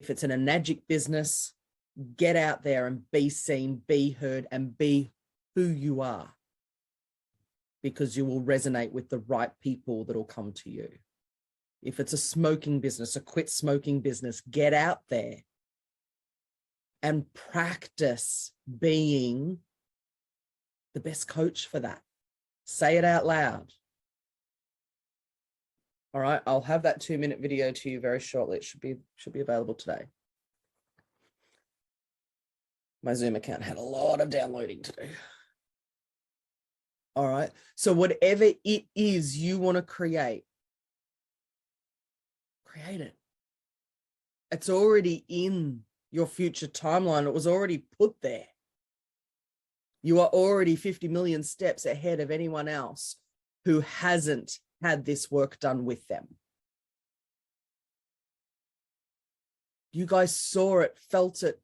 If it's an enagic business, get out there and be seen, be heard, and be who you are, because you will resonate with the right people that will come to you. If it's a smoking business, a quit smoking business, get out there and practice being the best coach for that. Say it out loud. All right, I'll have that 2-minute video to you very shortly. It should be available today. My Zoom account had a lot of downloading to do. All right, so whatever it is you want to create, create it. It's already in your future timeline. It was already put there. You are already 50 million steps ahead of anyone else who hasn't had this work done with them. You guys saw it, felt it,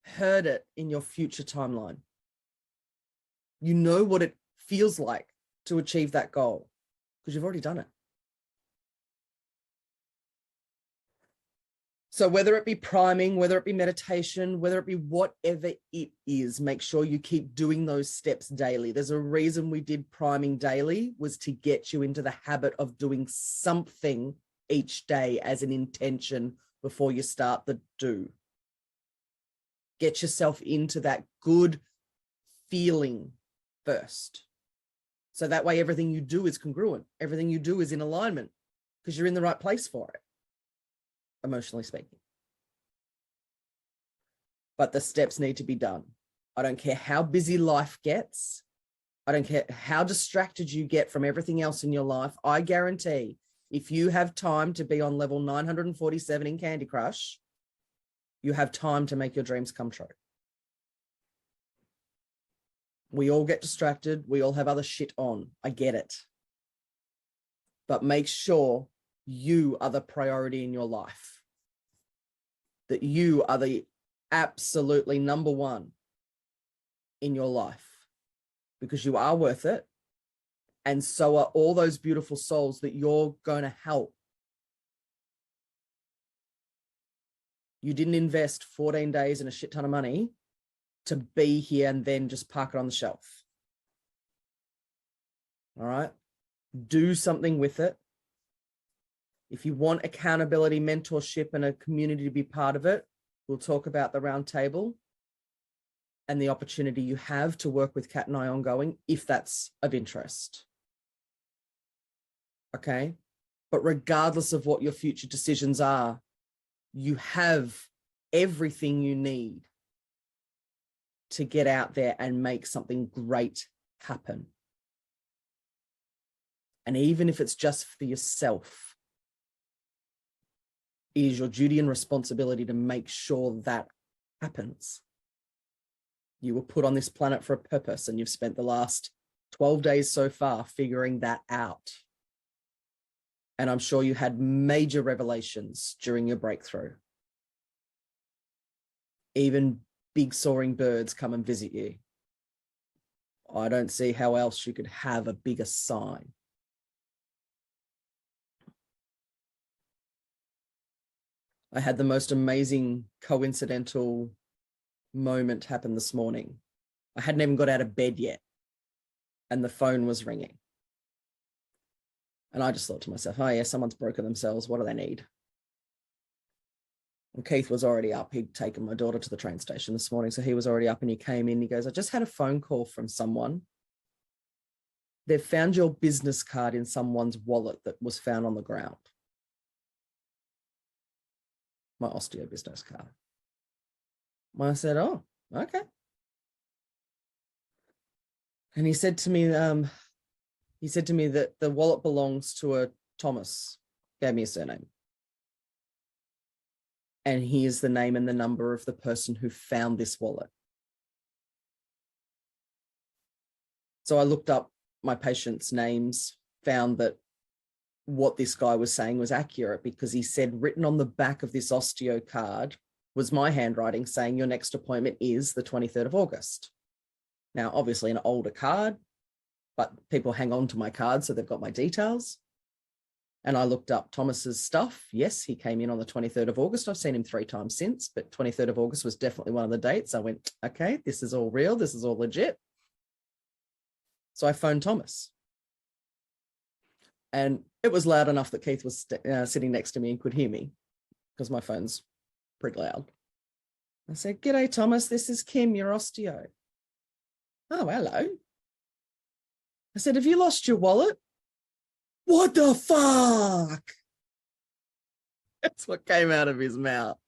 heard it in your future timeline. You know what it feels like to achieve that goal because you've already done it. So whether it be priming, whether it be meditation, whether it be whatever it is, make sure you keep doing those steps daily. There's a reason we did priming daily, was to get you into the habit of doing something each day as an intention before you start the do. Get yourself into that good feeling first. So that way everything you do is congruent. Everything you do is in alignment because you're in the right place for it, emotionally speaking. But the steps need to be done. I don't care how busy life gets. I don't care how distracted you get from everything else in your life. I guarantee if you have time to be on level 947 in Candy Crush, you have time to make your dreams come true. We all get distracted. We all have other shit on. I get it. But make sure you are the priority in your life. That you are the absolutely number one in your life, because you are worth it. And so are all those beautiful souls that you're going to help. You didn't invest 14 days and a shit ton of money to be here and then just park it on the shelf. All right. Do something with it. If you want accountability, mentorship, and a community to be part of it, we'll talk about the round table and the opportunity you have to work with Kat and I ongoing, if that's of interest. Okay. But regardless of what your future decisions are, you have everything you need to get out there and make something great happen. And even if it's just for yourself, it is your duty and responsibility to make sure that happens. You were put on this planet for a purpose, and you've spent the last 12 days so far figuring that out. And I'm sure you had major revelations during your breakthrough. Even big soaring birds come and visit you. I don't see how else you could have a bigger sign. I had the most amazing coincidental moment happen this morning. I hadn't even got out of bed yet, and the phone was ringing. And I just thought to myself, oh yeah, someone's broken themselves. What do they need? And Keith was already up. He'd taken my daughter to the train station this morning. So he was already up, and he came in. He goes, I just had a phone call from someone. They've found your business card in someone's wallet that was found on the ground. My osteo business card. I said, oh, okay. And he said to me that the wallet belongs to a Thomas, gave me a surname. And he is the name and the number of the person who found this wallet. So I looked up my patients' names, found that what this guy was saying was accurate, because he said written on the back of this osteo card was my handwriting saying your next appointment is the 23rd of August. Now, obviously an older card, but people hang on to my card, so they've got my details. And I looked up Thomas's stuff. Yes, he came in on the 23rd of August. I've seen him 3 times since, but 23rd of August was definitely one of the dates. I went, okay, this is all real. This is all legit. So I phoned Thomas. And it was loud enough that Keith was sitting next to me and could hear me because my phone's pretty loud. I said, "G'day, Thomas. This is Kim, your osteo." "Oh, hello." I said, "Have you lost your wallet?" "What the fuck?" That's what came out of his mouth.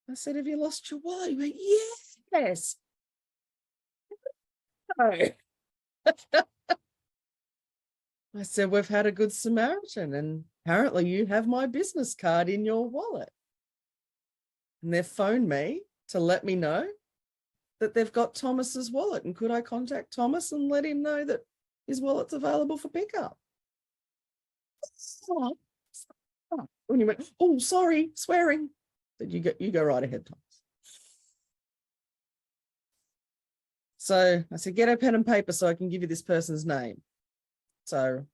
I said, "Have you lost your wallet?" He went, "Yes." I said, "We've had a good Samaritan, and apparently you have my business card in your wallet." And they've phoned me to let me know that they've got Thomas's wallet, and could I contact Thomas and let him know that his wallet's available for pickup? When you went, "Oh, sorry, swearing," that you go right ahead, Thomas. So I said, "Get a pen and paper so I can give you this person's name." So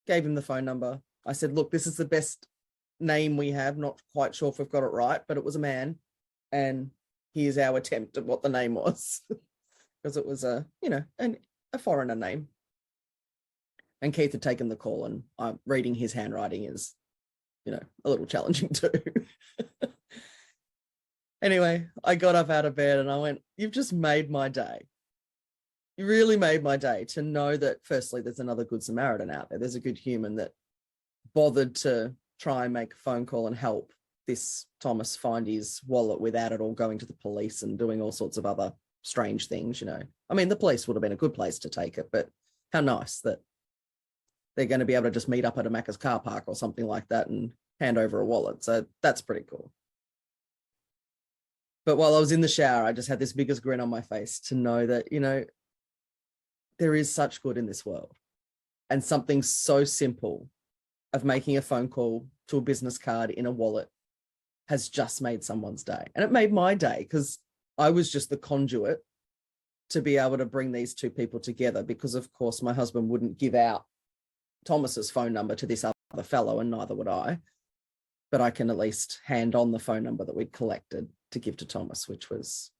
gave him the phone number. I said, "Look, this is the best name we have. Not quite sure if we've got it right, but it was a man. And here's our attempt at what the name was." Because it was a foreigner name. And Keith had taken the call, and reading his handwriting is, a little challenging too. Anyway, I got up out of bed and I went, "You've just made my day. You really made my day to know that, firstly, there's another good Samaritan out there. There's a good human that bothered to try and make a phone call and help this Thomas find his wallet without it all going to the police and doing all sorts of other strange things, I mean, the police would have been a good place to take it, but how nice that they're going to be able to just meet up at a Macca's car park or something like that and hand over a wallet. So that's pretty cool. But while I was in the shower, I just had this biggest grin on my face to know that, there is such good in this world, and something so simple of making a phone call to a business card in a wallet has just made someone's day. And it made my day because I was just the conduit to be able to bring these two people together, because of course my husband wouldn't give out Thomas's phone number to this other fellow, and neither would I, but I can at least hand on the phone number that we'd collected to give to Thomas, which was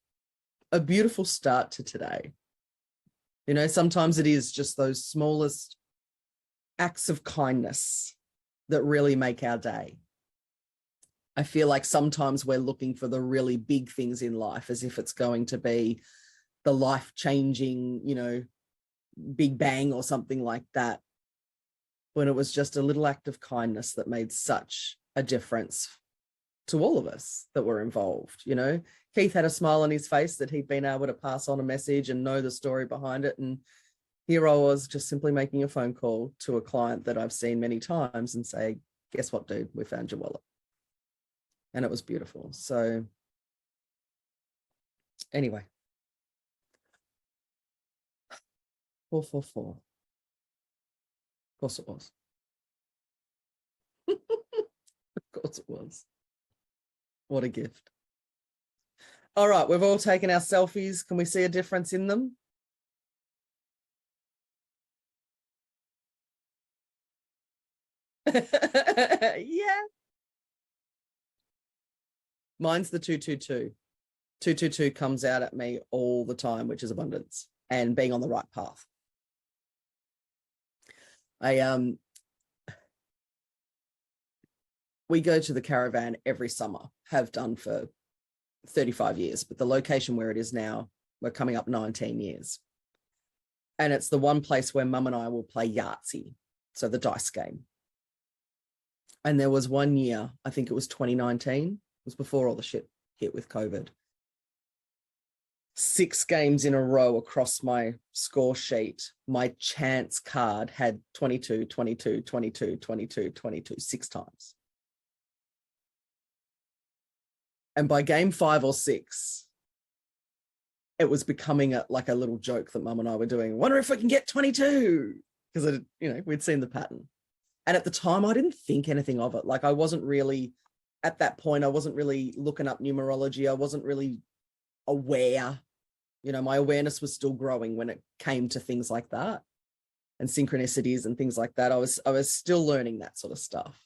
a beautiful start to today. Sometimes it is just those smallest acts of kindness that really make our day. I feel like sometimes we're looking for the really big things in life as if it's going to be the life-changing, big bang or something like that, when it was just a little act of kindness that made such a difference to all of us that were involved. Keith had a smile on his face that he'd been able to pass on a message and know the story behind it. And here I was just simply making a phone call to a client that I've seen many times and say, "Guess what, dude? We found your wallet." And it was beautiful. So anyway, 444. Of course it was. Of course it was. What a gift. All right, we've all taken our selfies. Can we see a difference in them? Yeah. Mine's the 222. 222 comes out at me all the time, which is abundance and being on the right path. We go to the caravan every summer, have done for 35 years, but the location where it is now, we're coming up 19 years. And it's the one place where Mum and I will play Yahtzee, so the dice game. And there was one year, I think it was 2019, it was before all the shit hit with COVID. 6 games in a row across my score sheet, my chance card had 22, 22, 22, 22, 22, 6 times. And by game 5 or 6, it was becoming a little joke that Mum and I were doing. Wonder if I can get 22, because we'd seen the pattern. And at the time, I didn't think anything of it. I wasn't really, at that point, I wasn't really looking up numerology. I wasn't really aware. My awareness was still growing when it came to things like that. and synchronicities and things like that. I was still learning that sort of stuff.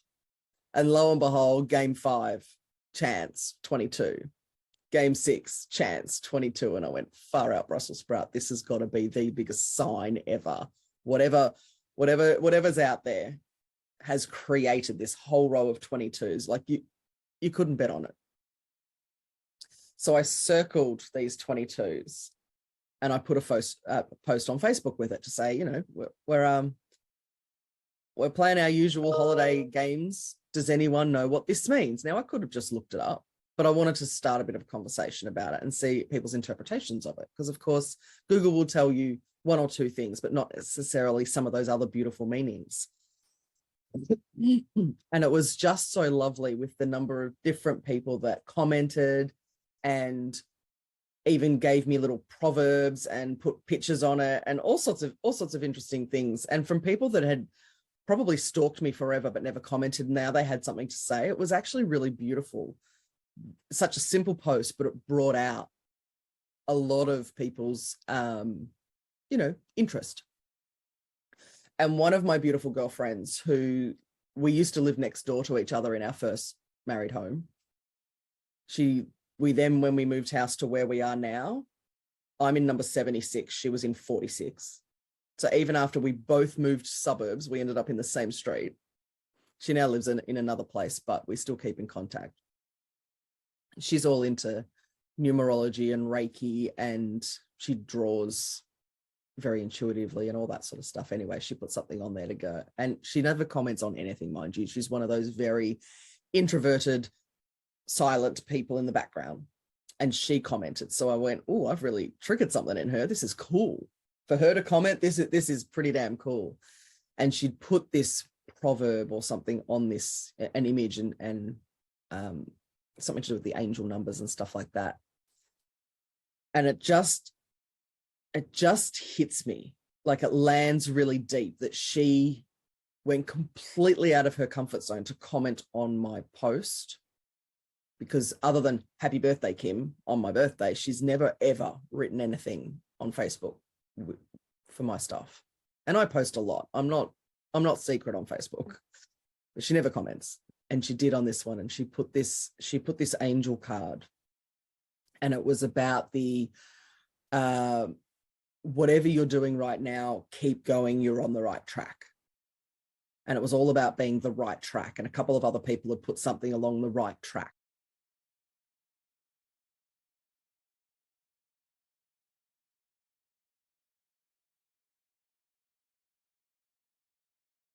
And lo and behold, game 5, chance 22. Game 6, chance 22. And I went, far out, Brussels sprout. This has got to be the biggest sign ever. Whatever's out there has created this whole row of 22s. Like you couldn't bet on it. So I circled these 22s and I put a post on Facebook with it to say, you know, we're playing our usual holiday games. Does anyone know what this means? Now, I could have just looked it up, but I wanted to start a bit of a conversation about it and see people's interpretations of it. Because, of course, Google will tell you one or two things, but not necessarily some of those other beautiful meanings. And it was just so lovely with the number of different people that commented and even gave me little proverbs and put pictures on it and all sorts of interesting things. And from people that had probably stalked me forever but never commented, now they had something to say. It was actually really beautiful. Such a simple post, but it brought out a lot of people's interest. And one of my beautiful girlfriends, who we used to live next door to each other in our first married home, we then, when we moved house to where we are now, I'm in number 76, she was in 46. So even after we both moved suburbs, we ended up in the same street. She now lives in another place, but we still keep in contact. She's all into numerology and Reiki, and she draws very intuitively and all that sort of stuff. Anyway, she put something on there to go, and she never comments on anything, mind you. She's one of those very introverted, silent people in the background. And she commented. So I went, oh, I've really triggered something in her. This is cool. For her to comment, this is pretty damn cool. And she'd put this proverb or something on this, an image and something to do with the angel numbers and stuff like that. And it just hits me, like it lands really deep, that she went completely out of her comfort zone to comment on my post. Because other than happy birthday, Kim, on my birthday, she's never, ever written anything on Facebook for my stuff. And I post a lot. I'm not secret on Facebook, but she never comments. And she did on this one. And she put this angel card. And it was about the, whatever you're doing right now, keep going, you're on the right track. And it was all about being the right track. And a couple of other people had put something along the right track.